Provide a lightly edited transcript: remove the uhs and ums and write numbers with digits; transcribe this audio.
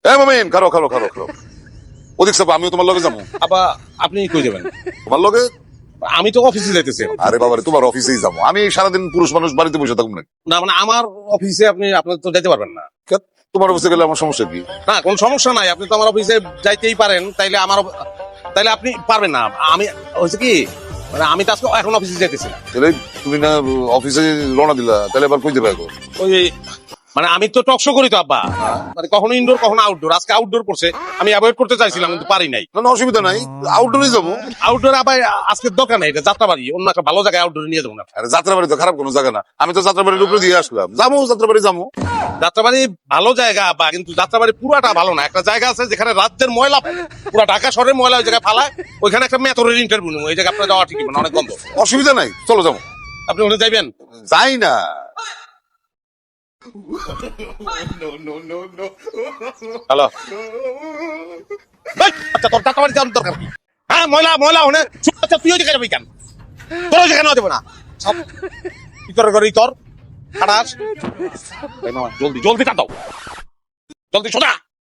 মামিন খারো খারো খারো খারো ওদিক সব আমিও তোমার লগে যাবো। আবার আপনি কই যাবেন? তোমার লগে? আমি তো অফিসে যাইতেছি। আরে বাবারে তোমার অফিসেই যাবো, আমি সারাদিন পুরুষ মানুষ বাড়িতে বসে থাকুন না। না মানে আমার অফিসে আপনার তো যাইতে পারবেন না। তোমার অফিসে গেলে আমার সমস্যা কি? না কোন সমস্যা নাই, আপনি তো আমার অফিসে যাইতেই পারেন, তাইলে আপনি পারবেন না। আমি হয়েছে কি মানে আমি তো আজকে এখন অফিসে যাইতেছি না। তাহলে তুমি না অফিসে রওনা দিলা, তাহলে এবার কই যাবে এখন? ওই মানে আমি তো টক শো করি তো আব্বা, মানে কখনো ইনডোর কখনো আউটডোর। আজকে আউটডোর করছে, আমি অ্যাভয়েড করতে চাইছিলাম কিন্তু পারি নাই। না অসুবিধা নাই, আউটডোরে যাবো। আউটডোর আবার আজকে দরকার নাই, এটা যাত্রাবাড়ি, অন্য একটা ভালো জায়গায় আউটডোরে নিয়ে যাবো না। আরে যাত্রাবাড়ি তো খারাপ কোনো জায়গা না, আমি তো যাত্রাবাড়ির উপরে দিয়ে আসলাম। যাবো যাত্রাবাড়ি যাবো। যাত্রাবাড়ি ভালো জায়গা আব্বা, কিন্তু যাত্রাবাড়ি পুরাটা ভালো না। একটা জায়গা আছে যেখানে রাজ্যের ময়লা, পুরা ঢাকা শহরের ময়লা ওই জায়গায় ফালায়, ওইখানে একটা মেথরের ইন্টারভিউ নেবো, ওই জায়গায় আপনার যাওয়া ঠিক না, অনেক গন্ধ। অসুবিধা নাই, চলো যাবো। আপনি ওখানে যাইবেন? যাই না। হ্যালো, আচ্ছা তোর যাত্রাবাড়ি যাওয়ার দরকার কি? হ্যাঁ ময়লা ময়লা ওখানে। আচ্ছা তুই ওই জায়গায় যাবি কেন? তোর ওই জায়গায় নেওয়া যাবে না। সব ইতরের ঘরে ইতর খাটাস। জলদি জলদি কাটাও, জলদি সোজা।